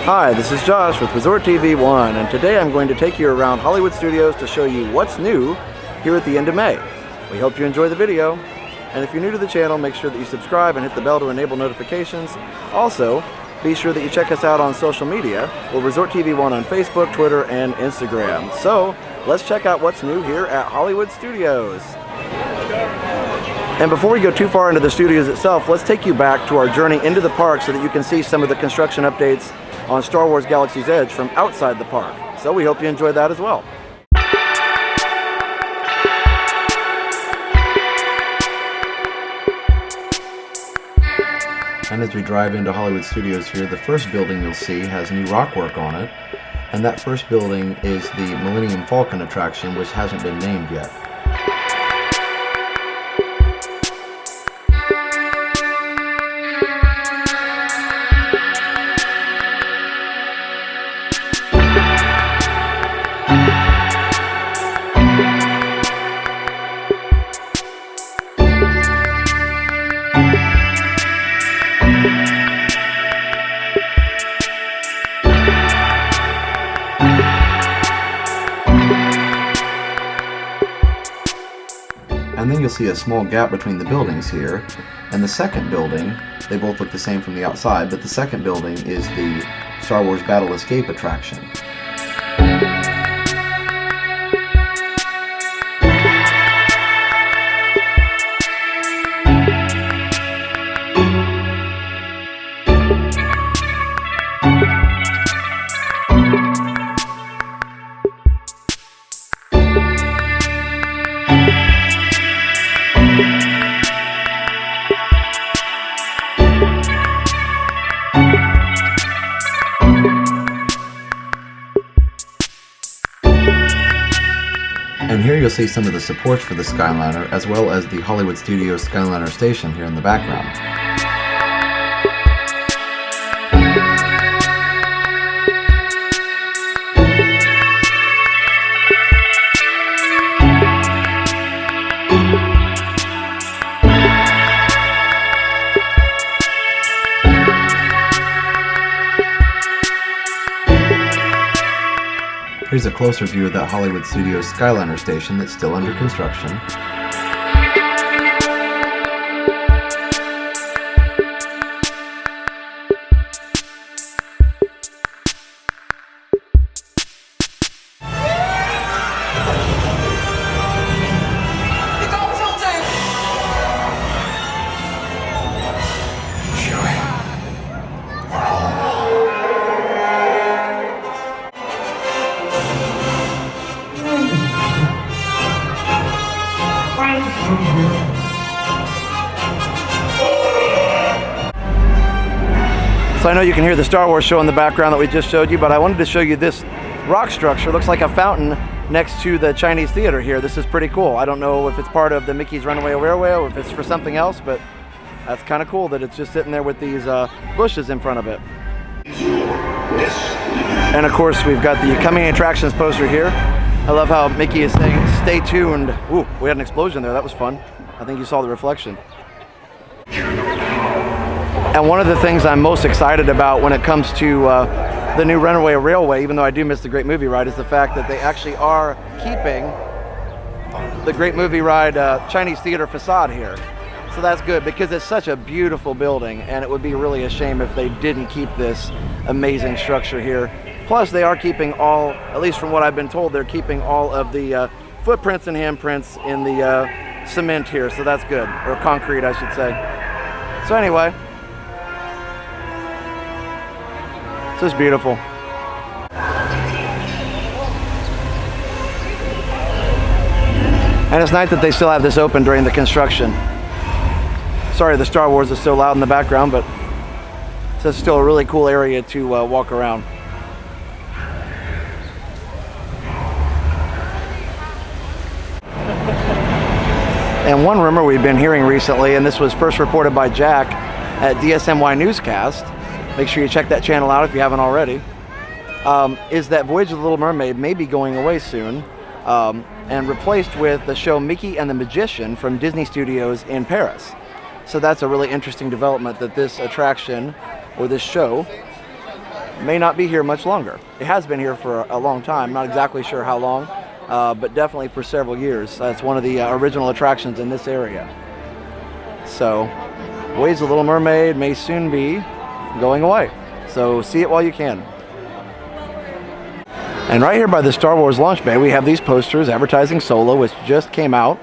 Hi, this is Josh with Resort TV 1, and today I'm going to take you around Hollywood Studios to show you what's new here at the end of May. We hope you enjoy the video, and if you're new to the channel, make sure that you subscribe and hit the bell to enable notifications. Also, be sure that you check us out on social media. We're Resort TV 1 on Facebook, Twitter, and Instagram. So, let's check out what's new here at Hollywood Studios. And before we go too far into the studios itself, let's take you back to our journey into the park so that you can see some of the construction updates on Star Wars Galaxy's Edge from outside the park. So we hope you enjoyed that as well. And as we drive into Hollywood Studios here, the first building you'll see has new rock work on it. And that first building is the Millennium Falcon attraction, which hasn't been named yet. And then you'll see a small gap between the buildings here. And the second building, they both look the same from the outside, but the second building is the Star Wars Battle Escape attraction. And here you'll see some of the supports for the Skyliner, as well as the Hollywood Studios Skyliner station here in the background. Here's a closer view of that Hollywood Studios Skyliner station that's still under construction. So I know you can hear the Star Wars show in the background that we just showed you, but I wanted to show you this rock structure. It looks like a fountain next to the Chinese theater here. This is pretty cool. I don't know if it's part of the Mickey's Runaway Railway or if it's for something else, but that's kind of cool that it's just sitting there with these bushes in front of it. And of course, we've got the coming attractions poster here. I love how Mickey is saying, "Stay tuned." Ooh, we had an explosion there. That was fun. I think you saw the reflection. And one of the things I'm most excited about when it comes to the new Runaway Railway, even though I do miss the Great Movie Ride, is the fact that they actually are keeping the Great Movie Ride Chinese theater facade here. So that's good because it's such a beautiful building, and it would be really a shame if they didn't keep this amazing structure here. Plus, they are keeping all, at least from what I've been told, they're keeping all of the footprints and handprints in the cement here, so that's good, or concrete, I should say. So anyway, this is beautiful. And it's nice that they still have this open during the construction. Sorry, the Star Wars is so loud in the background, but it's still a really cool area to walk around. And one rumor we've been hearing recently, and this was first reported by Jack at DSMY Newscast, make sure you check that channel out if you haven't already, is that Voyage of the Little Mermaid may be going away soon and replaced with the show Mickey and the Magician from Disney Studios in Paris. So that's a really interesting development, that this attraction, or this show, may not be here much longer. It has been here for a long time, not exactly sure how long, but definitely for several years. It's one of the original attractions in this area. So, Ways of the Little Mermaid may soon be going away. So see it while you can. And right here by the Star Wars launch bay, we have these posters advertising Solo, which just came out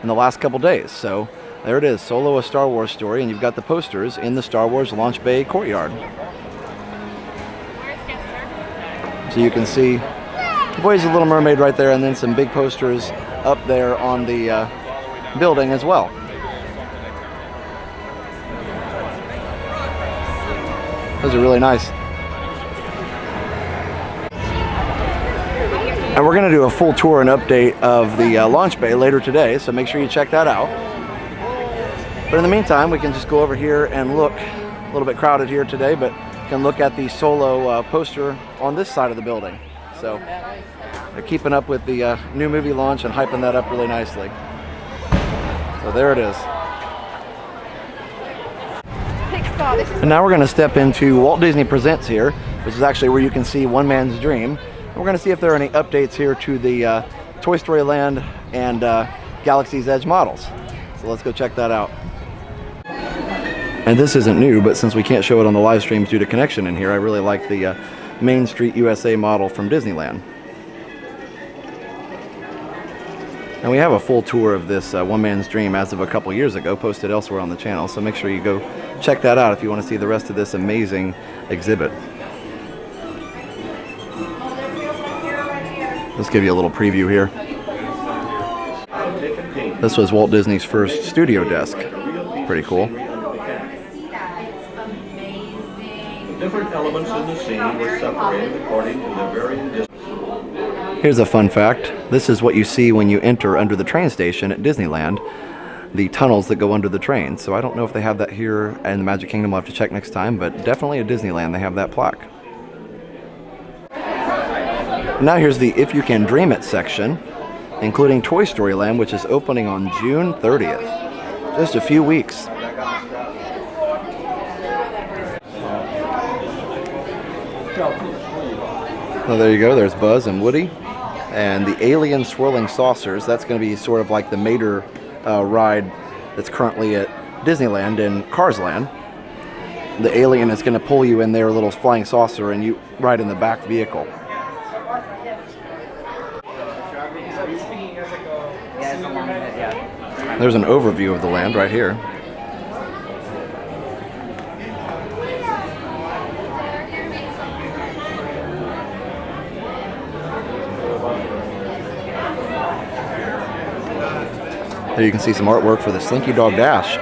in the last couple days. So there it is, Solo, a Star Wars story, and you've got the posters in the Star Wars launch bay courtyard. So you can see Voyage of the Little Mermaid right there, and then some big posters up there on the building as well. Those are really nice. And we're going to do a full tour and update of the launch bay later today, so make sure you check that out. But in the meantime, we can just go over here and look. A little bit crowded here today, but you can look at the Solo poster on this side of the building. So they're keeping up with the new movie launch and hyping that up really nicely. So there it is. And now we're going to step into Walt Disney Presents here, which is actually where you can see One Man's Dream. And we're going to see if there are any updates here to the Toy Story Land and Galaxy's Edge models. So let's go check that out. And this isn't new, but since we can't show it on the live streams due to connection in here, I really like the Main Street USA model from Disneyland. And we have a full tour of this One Man's Dream as of a couple years ago, posted elsewhere on the channel, so make sure you go check that out if you want to see the rest of this amazing exhibit. Let's give you a little preview here. This was Walt Disney's first studio desk. Pretty cool. Different elements in the scene were separated according to the varying distance. Here's a fun fact. This is what you see when you enter under the train station at Disneyland. The tunnels that go under the train. So I don't know if they have that here in the Magic Kingdom. We'll have to check next time, but definitely at Disneyland they have that plaque. Now here's the If You Can Dream It section, including Toy Story Land, which is opening on June 30th. Just a few weeks. Well, there you go. There's Buzz and Woody. And the Alien Swirling Saucers, that's going to be sort of like the Mater ride that's currently at Disneyland in Cars Land. The alien is going to pull you in their little flying saucer and you ride in the back vehicle. There's an overview of the land right here. There you can see some artwork for the Slinky Dog Dash.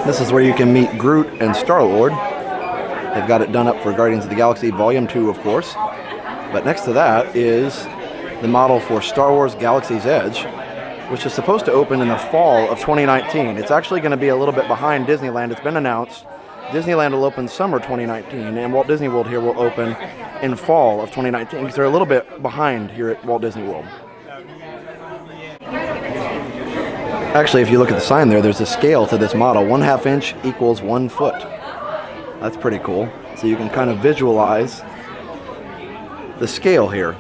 This is where you can meet Groot and Star-Lord. They've got it done up for Guardians of the Galaxy Volume 2, of course. But next to that is the model for Star Wars Galaxy's Edge, which is supposed to open in the fall of 2019. It's actually going to be a little bit behind Disneyland. It's been announced. Disneyland will open summer 2019, and Walt Disney World here will open in fall of 2019, because they're a little bit behind here at Walt Disney World. Actually, if you look at the sign there, there's a scale to this model. 1/2 inch equals 1 foot. That's pretty cool. So you can kind of visualize the scale here.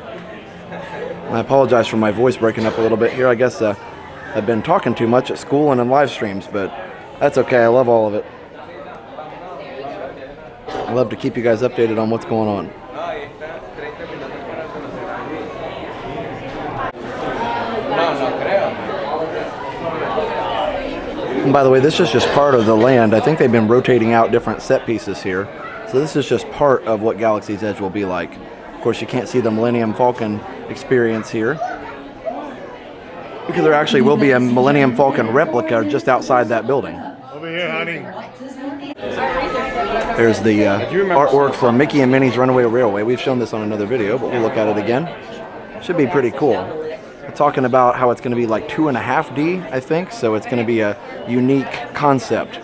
I apologize for my voice breaking up a little bit here. I guess I've been talking too much at school and in live streams, but that's okay. I love all of it. I love to keep you guys updated on what's going on. And by the way, this is just part of the land. I think they've been rotating out different set pieces here. So this is just part of what Galaxy's Edge will be like. Of course, you can't see the Millennium Falcon experience here, because there actually will be a Millennium Falcon replica just outside that building. Over here, honey. There's the artwork for Mickey and Minnie's Runaway Railway. We've shown this on another video, but we'll look at it again. Should be pretty cool. We're talking about how it's going to be like 2.5D, I think, so it's going to be a unique concept.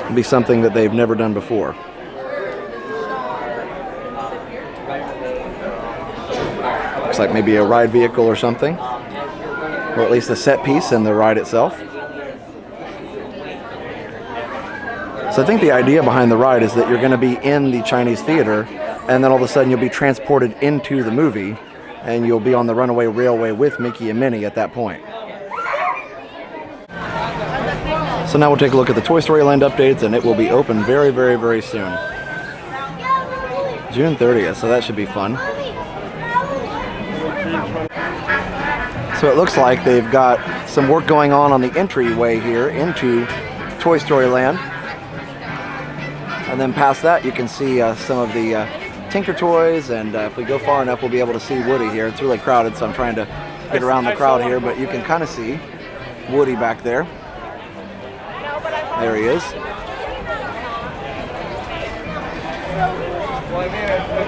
It'll be something that they've never done before. Looks like maybe a ride vehicle or something, or at least a set piece in the ride itself. So I think the idea behind the ride is that you're going to be in the Chinese theater, and then all of a sudden you'll be transported into the movie, and you'll be on the Runaway Railway with Mickey and Minnie at that point. So now we'll take a look at the Toy Story Land updates, and it will be open very, very, very soon. June 30th, so that should be fun. So it looks like they've got some work going on the entryway here into Toy Story Land. And then past that you can see some of the Tinker Toys, and if we go far enough we'll be able to see Woody here. It's really crowded, so I'm trying to get around the crowd here, but you can kind of see Woody back there. There he is.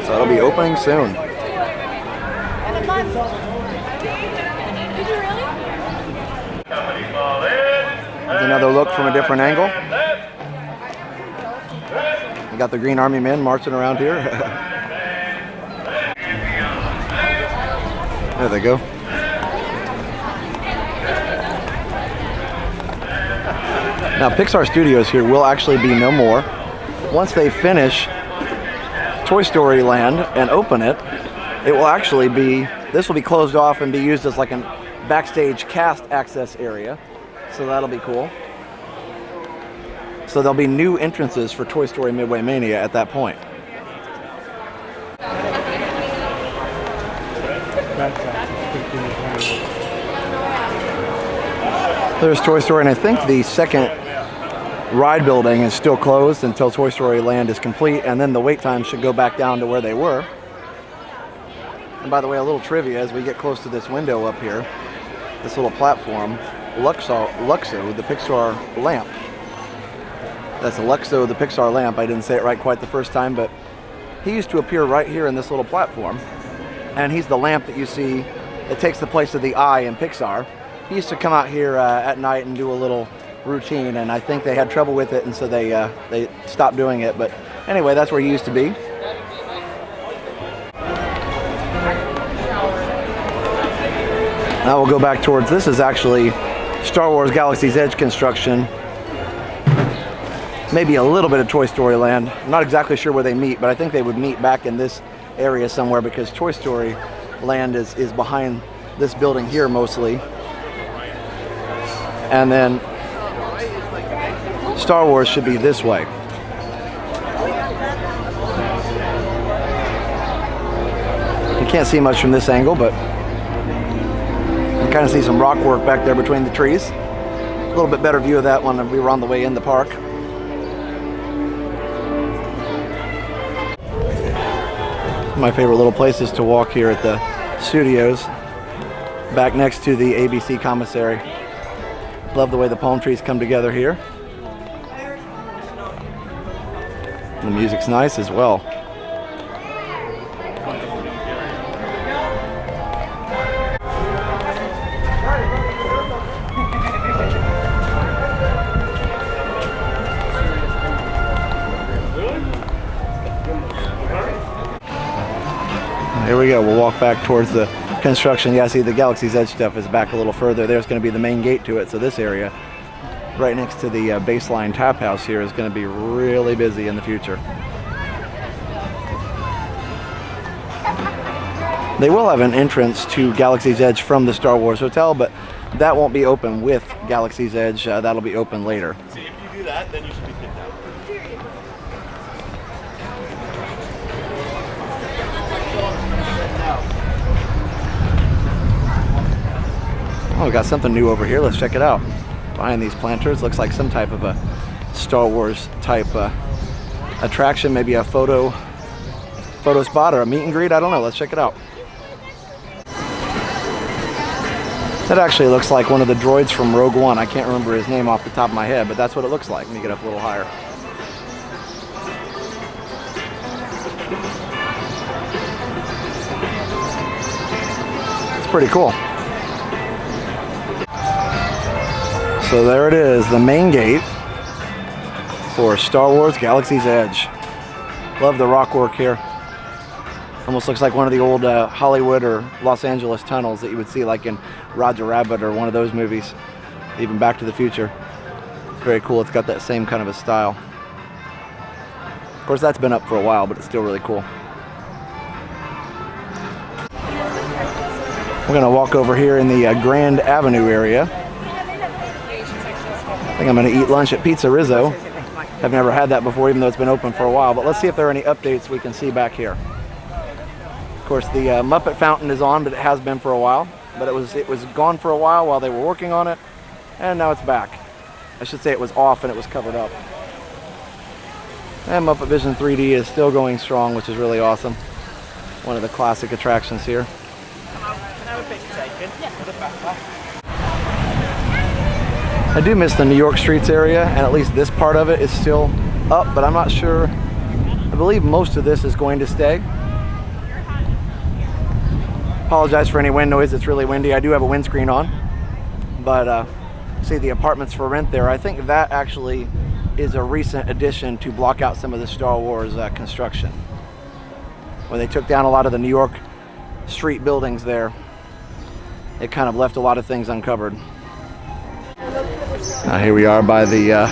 So it'll be opening soon. There's another look from a different angle. We got the Green Army men marching around here. There they go. Now Pixar Studios here will actually be no more. Once they finish Toy Story Land and open it, it will actually be, this will be closed off and be used as like a backstage cast access area. So that'll be cool. So there'll be new entrances for Toy Story Midway Mania at that point. There's Toy Story, and I think the second ride building is still closed until Toy Story Land is complete, and then the wait time should go back down to where they were. And by the way, a little trivia as we get close to this window up here, this little platform, Luxo, the Pixar lamp. That's Luxo, the Pixar lamp. I didn't say it right quite the first time, but he used to appear right here in this little platform. And he's the lamp that you see that takes the place of the eye in Pixar. He used to come out here at night and do a little routine, and I think they had trouble with it, and so they stopped doing it. But anyway, that's where he used to be. Now we'll go back towards, this is actually Star Wars Galaxy's Edge construction. Maybe a little bit of Toy Story Land. I'm not exactly sure where they meet, but I think they would meet back in this area somewhere, because Toy Story Land is behind this building here mostly. And then Star Wars should be this way. You can't see much from this angle, but you kind of see some rock work back there between the trees. A little bit better view of that when we were on the way in the park. My favorite little places to walk here at the studios, back next to the ABC commissary. Love the way the palm trees come together here. The music's nice as well. Here we go, we'll walk back towards the construction. Yeah, see the Galaxy's Edge stuff is back a little further. There's going to be the main gate to it, so this area right next to the Baseline Tap House here is going to be really busy in the future. They will have an entrance to Galaxy's Edge from the Star Wars Hotel, but that won't be open with Galaxy's Edge. That'll be open later. See, if you do that, then you should be kicked out. Oh, we got something new over here. Let's check it out. Behind these planters, looks like some type of a Star Wars type attraction, maybe a photo spot or a meet and greet. I don't know. Let's check it out. That actually looks like one of the droids from Rogue One. I can't remember his name off the top of my head, but that's what it looks like. Let me get up a little higher. It's pretty cool. So there it is, the main gate for Star Wars Galaxy's Edge. Love the rock work here. Almost looks like one of the old Hollywood or Los Angeles tunnels that you would see like in Roger Rabbit or one of those movies, even Back to the Future. It's very cool. It's got that same kind of a style. Of course, that's been up for a while, but it's still really cool. We're gonna walk over here in the Grand Avenue area. I think I'm gonna eat lunch at Pizza Rizzo. I've never had that before, even though it's been open for a while, but let's see if there are any updates we can see back here. Of course, the Muppet fountain is on, but it has been for a while. But it was gone for a while they were working on it, and now it's back. I should say it was off and it was covered up. And Muppet Vision 3D is still going strong, which is really awesome. One of the classic attractions here. I do miss the New York streets area, and at least this part of it is still up, but I'm not sure. I believe most of this is going to stay. Apologize for any wind noise, it's really windy. I do have a windscreen on, but see the apartments for rent there. I think that actually is a recent addition to block out some of the Star Wars construction. When they took down a lot of the New York street buildings there, it kind of left a lot of things uncovered. Here we are by the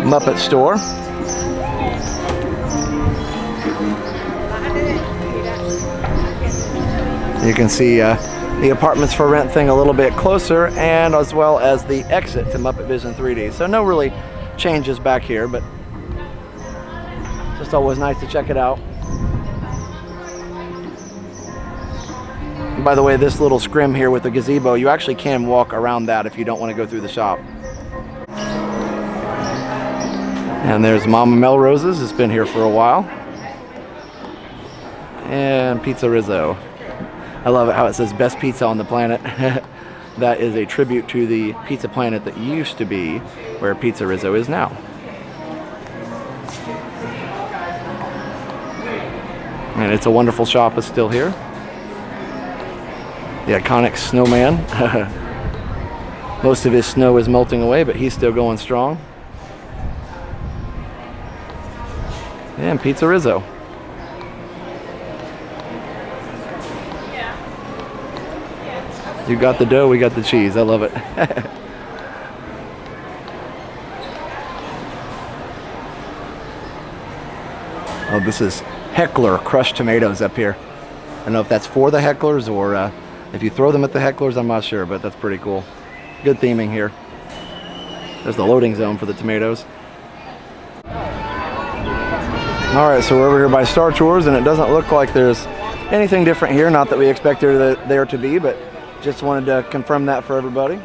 Muppet store. You can see the apartments for rent thing a little bit closer, and as well as the exit to Muppet Vision 3D. So no really changes back here, but just always nice to check it out. And by the way, this little scrim here with the gazebo, you actually can walk around that if you don't want to go through the shop. And there's Mama Melrose's. It's been here for a while. And Pizza Rizzo. I love it how it says best pizza on the planet. That is a tribute to the Pizza Planet that used to be where Pizza Rizzo is now. And it's a wonderful shop. It's still here. The iconic snowman. Most of his snow is melting away, but he's still going strong. And Pizza Rizzo. You got the dough, we got the cheese. I love it. Oh, this is Heckler crushed tomatoes up here. I don't know if that's for the hecklers or if you throw them at the hecklers, I'm not sure, but that's pretty cool. Good theming here. There's the loading zone for the tomatoes. All right, so we're over here by Star Tours, and it doesn't look like there's anything different here. Not that we expected there to be, but just wanted to confirm that for everybody.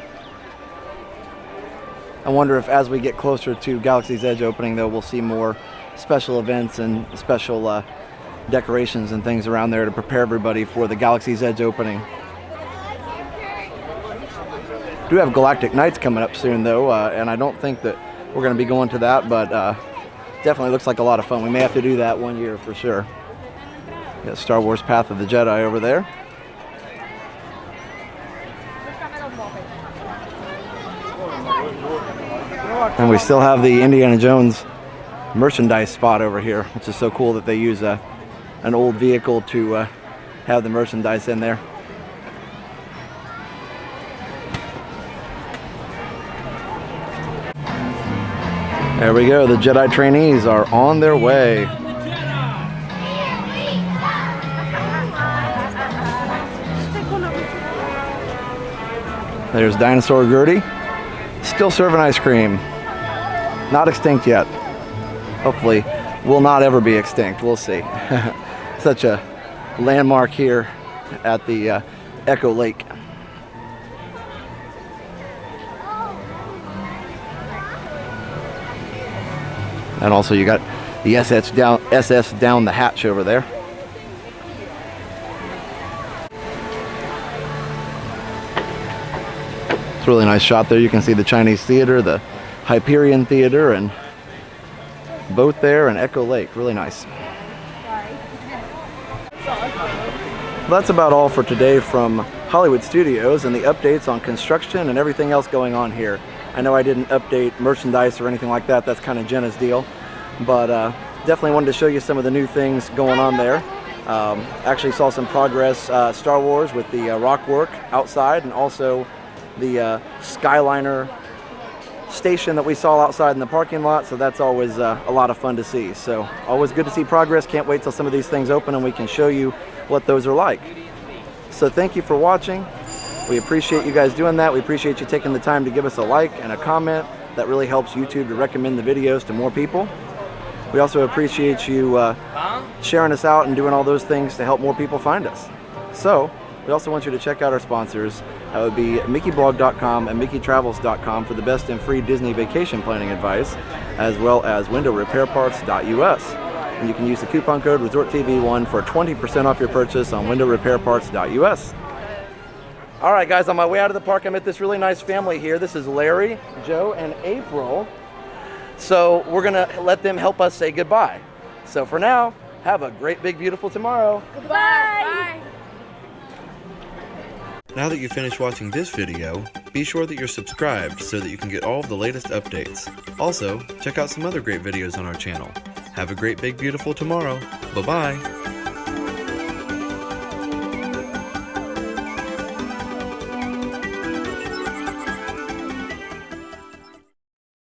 I wonder if as we get closer to Galaxy's Edge opening, though, we'll see more special events and special decorations and things around there to prepare everybody for the Galaxy's Edge opening. We do have Galactic Nights coming up soon, though, and I don't think that we're going to be going to that, but definitely looks like a lot of fun. We may have to do that one year for sure. Got Star Wars Path of the Jedi over there. And we still have the Indiana Jones merchandise spot over here, which is so cool that they use an old vehicle to have the merchandise in there. There we go, the Jedi trainees are on their way. There's Dinosaur Gertie, still serving ice cream. Not extinct yet. Hopefully will not ever be extinct, we'll see. Such a landmark here at the Echo Lake. And also you got the SS down the hatch over there. It's a really nice shot there. You can see the Chinese Theater, the Hyperion Theater, and boat there, and Echo Lake. Really nice. That's about all for today from Hollywood Studios and the updates on construction and everything else going on here. I know I didn't update merchandise or anything like that. That's kind of Jenna's deal. But definitely wanted to show you some of the new things going on there. Actually saw some progress, Star Wars with the rock work outside, and also the Skyliner station that we saw outside in the parking lot, so that's always a lot of fun to see. So always good to see progress. Can't wait till some of these things open and we can show you what those are like. So thank you for watching. We appreciate you guys doing that. We appreciate you taking the time to give us a like and a comment. That really helps YouTube to recommend the videos to more people. We also appreciate you sharing us out and doing all those things to help more people find us. So we also want you to check out our sponsors. That would be MickeyBlog.com and MickeyTravels.com for the best and free Disney vacation planning advice, as well as WindowRepairParts.us. And you can use the coupon code ResortTV1 for 20% off your purchase on WindowRepairParts.us. All right, guys, on my way out of the park, I met this really nice family here. This is Larry, Joe, and April. So we're gonna let them help us say goodbye. So for now, have a great, big, beautiful tomorrow. Goodbye. Bye. Now that you've finished watching this video, be sure that you're subscribed so that you can get all of the latest updates. Also, check out some other great videos on our channel. Have a great, big, beautiful tomorrow. Bye-bye.